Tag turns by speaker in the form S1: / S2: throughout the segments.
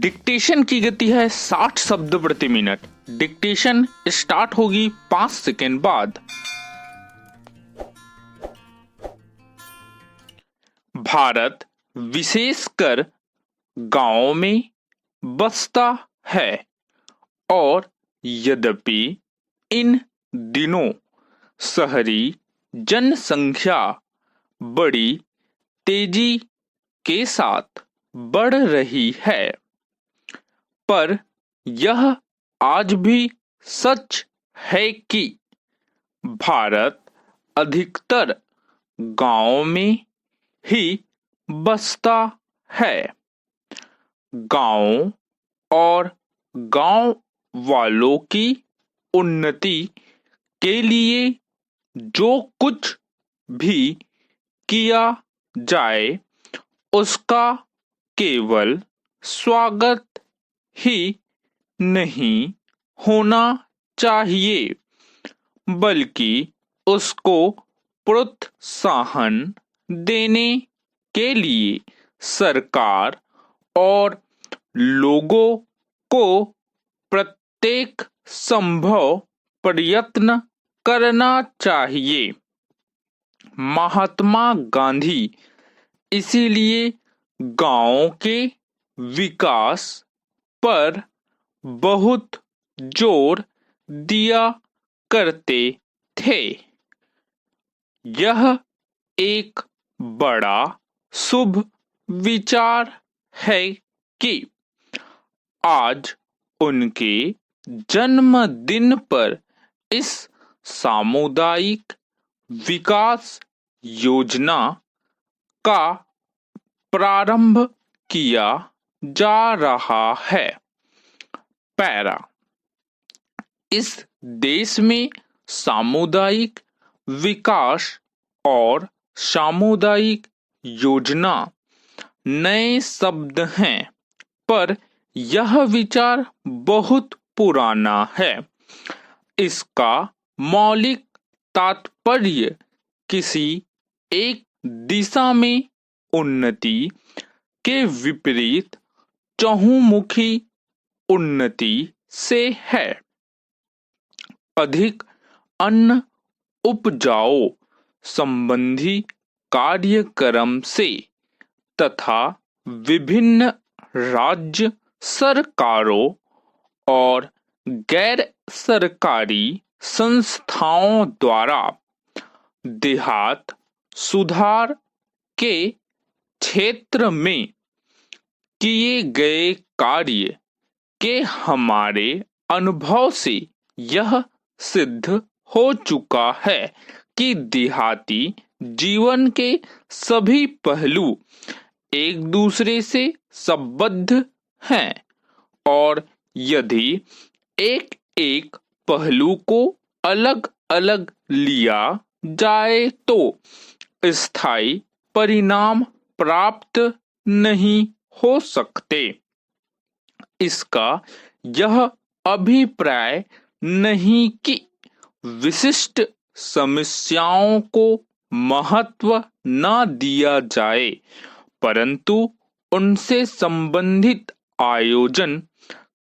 S1: Dictation की गति है 60 शब्द प्रति मिनट। डिक्टेशन स्टार्ट होगी 5 सेकेंड बाद। भारत विशेषकर गांवों में बसता है और यद्यपि इन दिनों शहरी जनसंख्या बड़ी तेजी के साथ बढ़ रही है, पर यह आज भी सच है कि भारत अधिकतर गांवों में ही बसता है। गांव और गांव वालों की उन्नति के लिए जो कुछ भी किया जाए उसका केवल स्वागत ही नहीं होना चाहिए, बल्कि उसको प्रोत्साहन देने के लिए सरकार और लोगों को प्रत्येक संभव प्रयत्न करना चाहिए। महात्मा गांधी इसीलिए गांव के विकास पर बहुत जोर दिया करते थे। यह एक बड़ा शुभ विचार है कि आज उनके जन्मदिन पर इस सामुदायिक विकास योजना का प्रारंभ किया जा रहा है। पैरा, इस देश में सामुदायिक विकास और सामुदायिक योजना नए शब्द हैं, पर यह विचार बहुत पुराना है। इसका मौलिक तात्पर्य किसी एक दिशा में उन्नति के विपरीत चहुमुखी उन्नति से है। अधिक अन्न उपजाओ संबंधी कार्यक्रम से तथा विभिन्न राज्य सरकारों और गैर सरकारी संस्थाओं द्वारा देहात सुधार के क्षेत्र में किए गए कार्य के हमारे अनुभव से यह सिद्ध हो चुका है कि देहाती जीवन के सभी पहलू एक दूसरे से संबद्ध हैं और यदि एक एक पहलू को अलग अलग लिया जाए तो स्थायी परिणाम प्राप्त नहीं हो सकते। इसका यह अभिप्राय नहीं कि विशिष्ट समस्याओं को महत्व न दिया जाए, परंतु उनसे संबंधित आयोजन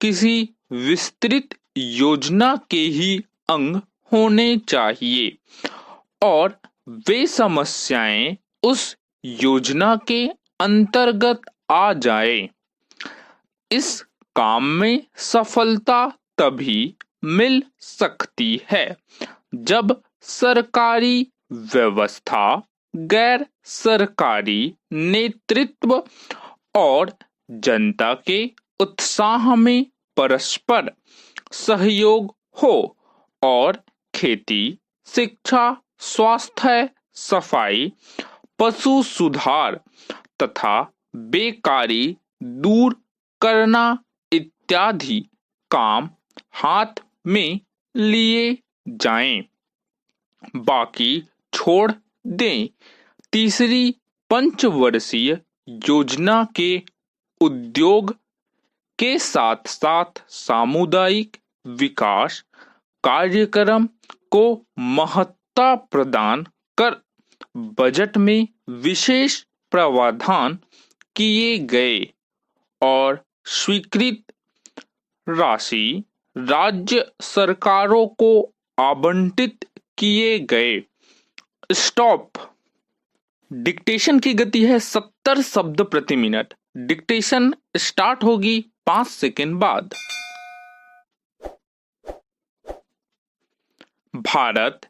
S1: किसी विस्तृत योजना के ही अंग होने चाहिए और वे समस्याएं उस योजना के अंतर्गत आ जाए। इस काम में सफलता तभी मिल सकती है जब सरकारी व्यवस्था, गैर सरकारी नेतृत्व और जनता के उत्साह में परस्पर सहयोग हो और खेती, शिक्षा, स्वास्थ्य, सफाई, पशु सुधार तथा बेकारी दूर करना इत्यादि काम हाथ में लिए जाएं। बाकी छोड़ दें। तीसरी पंचवर्षीय योजना के उद्योग के साथ साथ सामुदायिक विकास कार्यक्रम को महत्ता प्रदान कर बजट में विशेष प्रावधान किए गए और स्वीकृत राशि राज्य सरकारों को आवंटित किए गए। स्टॉप। डिक्टेशन की गति है 70 शब्द प्रति मिनट। डिक्टेशन स्टार्ट होगी 5 सेकेंड बाद। भारत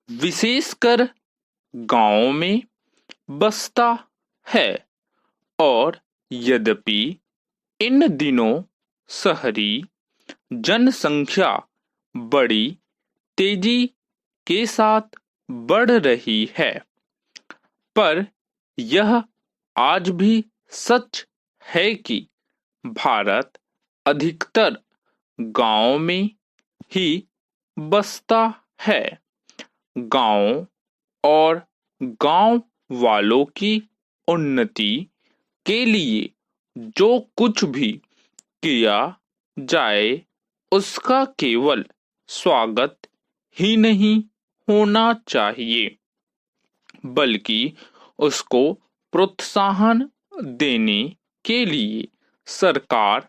S1: विशेषकर गांवों में बसता है और यद्यपि इन दिनों शहरी जनसंख्या बड़ी तेजी के साथ बढ़ रही है, पर यह आज भी सच है कि भारत अधिकतर गांव में ही बसता है। गांव और गांव वालों की उन्नति के लिए जो कुछ भी किया जाए उसका केवल स्वागत ही नहीं होना चाहिए, बल्कि उसको प्रोत्साहन देने के लिए सरकार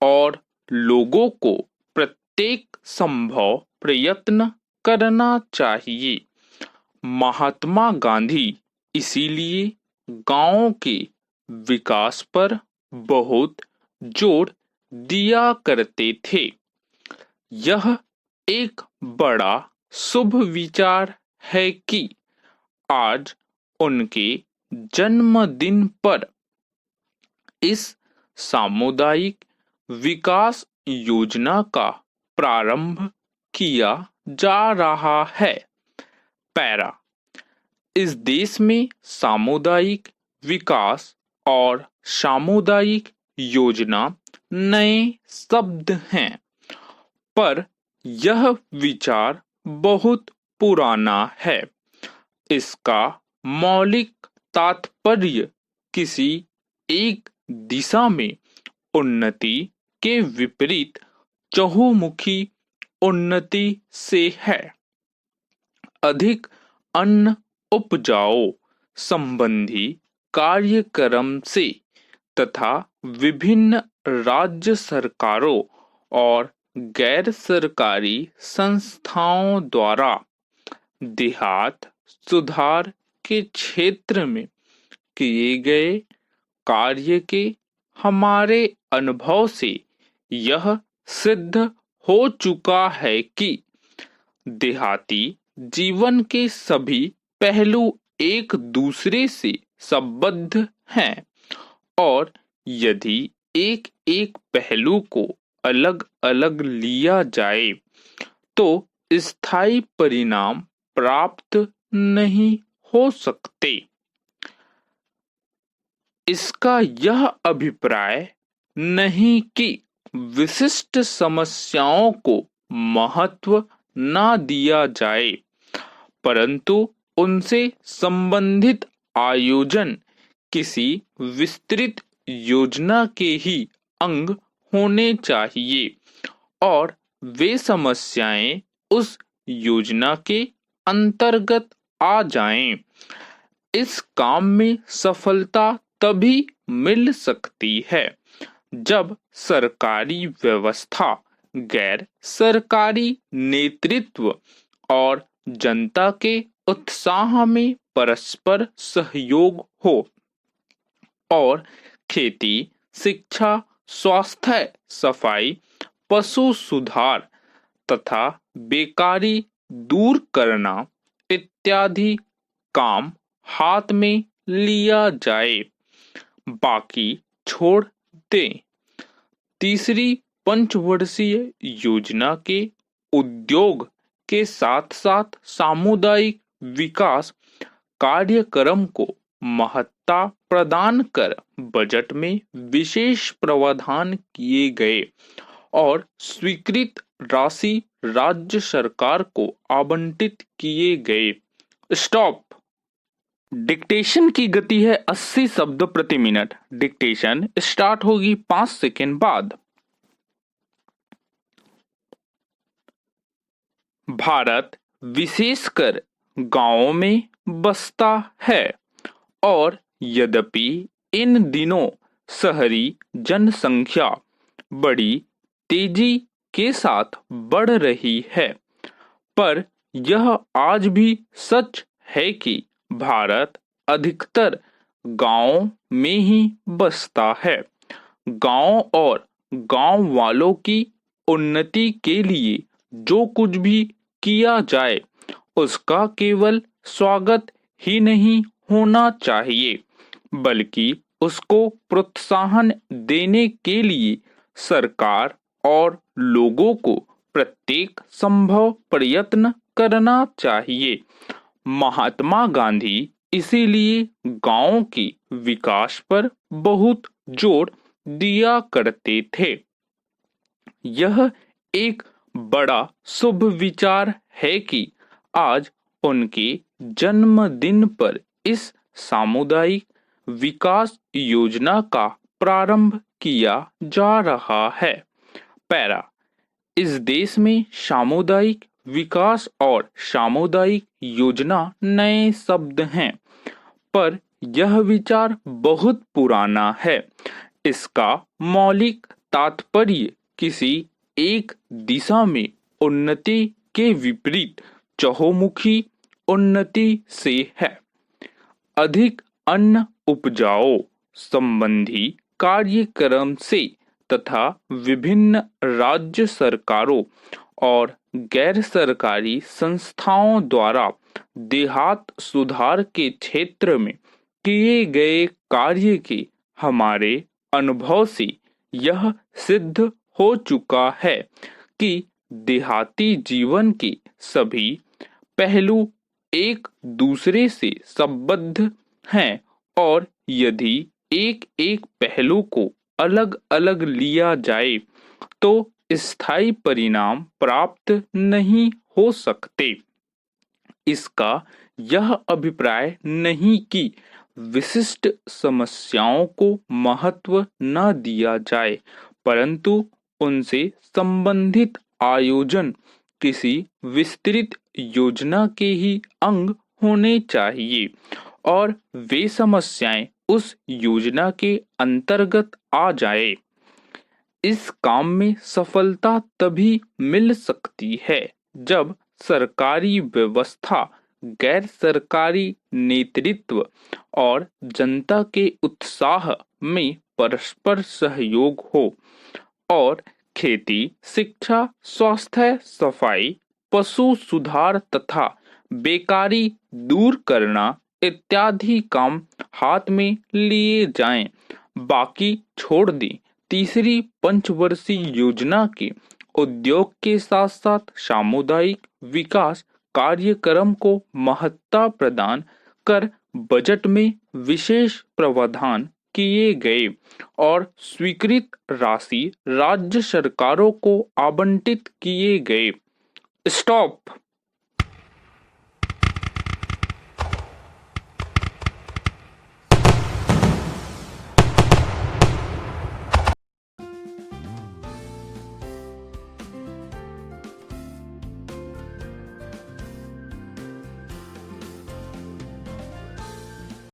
S1: और लोगों को प्रत्येक संभव प्रयत्न करना चाहिए। महात्मा गांधी इसीलिए गांवों के विकास पर बहुत जोर दिया करते थे। यह एक बड़ा शुभ विचार है कि आज उनके जन्मदिन पर इस सामुदायिक विकास योजना का प्रारंभ किया जा रहा है। पैरा। इस देश में सामुदायिक विकास और सामुदायिक योजना नए शब्द हैं, पर यह विचार बहुत पुराना है। इसका मौलिक तात्पर्य किसी एक दिशा में उन्नति के विपरीत चहुमुखी उन्नति से है। अधिक अन्न उपजाओ संबंधी कार्यक्रम से तथा विभिन्न राज्य सरकारों और गैर सरकारी संस्थाओं द्वारा देहात सुधार के क्षेत्र में किए गए कार्य के हमारे अनुभव से यह सिद्ध हो चुका है कि देहाती जीवन के सभी पहलू एक दूसरे से संबद्ध हैं और यदि एक एक पहलू को अलग अलग लिया जाए तो स्थायी परिणाम प्राप्त नहीं हो सकते। इसका यह अभिप्राय नहीं कि विशिष्ट समस्याओं को महत्व ना दिया जाए, परंतु उनसे संबंधित आयोजन किसी विस्तृत योजना के ही अंग होने चाहिए और वे समस्याएं उस योजना के अंतर्गत आ जाएं। इस काम में सफलता तभी मिल सकती है जब सरकारी व्यवस्था, गैर सरकारी नेतृत्व और जनता के उत्साह में परस्पर सहयोग हो और खेती, शिक्षा, स्वास्थ्य, सफाई, पशु सुधार तथा बेकारी दूर करना इत्यादि काम हाथ में लिया जाए, बाकी छोड़ दें। तीसरी पंचवर्षीय योजना के उद्योग के साथ साथ सामुदायिक विकास कार्यक्रम को महत्ता प्रदान कर बजट में विशेष प्रावधान किए गए और स्वीकृत राशि राज्य सरकार को आवंटित किए गए। स्टॉप। डिक्टेशन की गति है 80 शब्द प्रति मिनट। डिक्टेशन स्टार्ट होगी 5 सेकेंड बाद। भारत विशेषकर गांवों में बसता है और यद्यपि इन दिनों शहरी जनसंख्या बड़ी तेजी के साथ बढ़ रही है, पर यह आज भी सच है कि भारत अधिकतर गांवों में ही बसता है। गांव और गांव वालों की उन्नति के लिए जो कुछ भी किया जाए उसका केवल स्वागत ही नहीं होना चाहिए, बल्कि उसको प्रोत्साहन देने के लिए सरकार और लोगों को प्रत्येक संभव प्रयत्न करना चाहिए। महात्मा गांधी इसीलिए गांव के विकास पर बहुत जोर दिया करते थे। यह एक बड़ा शुभ विचार है कि आज उनके जन्मदिन पर इस सामुदायिक विकास योजना का प्रारंभ किया जा रहा है। पैरा, इस देश में सामुदायिक विकास और सामुदायिक योजना नए शब्द हैं, पर यह विचार बहुत पुराना है। इसका मौलिक तात्पर्य किसी एक दिशा में उन्नति के विपरीत चहुमुखी उन्नति से है। अधिक अन्न उपजाओ संबंधी कार्यक्रम से तथा विभिन्न राज्य सरकारों और गैर सरकारी संस्थाओं द्वारा देहात सुधार के क्षेत्र में किए गए कार्य के हमारे अनुभव से यह सिद्ध हो चुका है कि देहाती जीवन के सभी पहलू एक दूसरे से संबद्ध हैं, और यदि एक एक पहलू को अलग अलग लिया जाए तो स्थायी परिणाम प्राप्त नहीं हो सकते। इसका यह अभिप्राय नहीं कि विशिष्ट समस्याओं को महत्व न दिया जाए, परंतु उनसे संबंधित आयोजन किसी विस्तृत योजना के ही अंग होने चाहिए और वे समस्याएं उस योजना के अंतर्गत आ जाए। इस काम में सफलता तभी मिल सकती है जब सरकारी व्यवस्था, गैर सरकारी नेतृत्व और जनता के उत्साह में परस्पर सहयोग हो और खेती, शिक्षा, स्वास्थ्य, सफाई, पशु सुधार तथा बेकारी दूर करना इत्यादि काम हाथ में लिए जाएं। बाकी छोड़ दें। तीसरी पंचवर्षीय योजना के उद्योग के साथ साथ सामुदायिक विकास कार्यक्रम को महत्ता प्रदान कर बजट में विशेष प्रावधान किए गए और स्वीकृत राशि राज्य सरकारों को आवंटित किए गए। स्टॉप।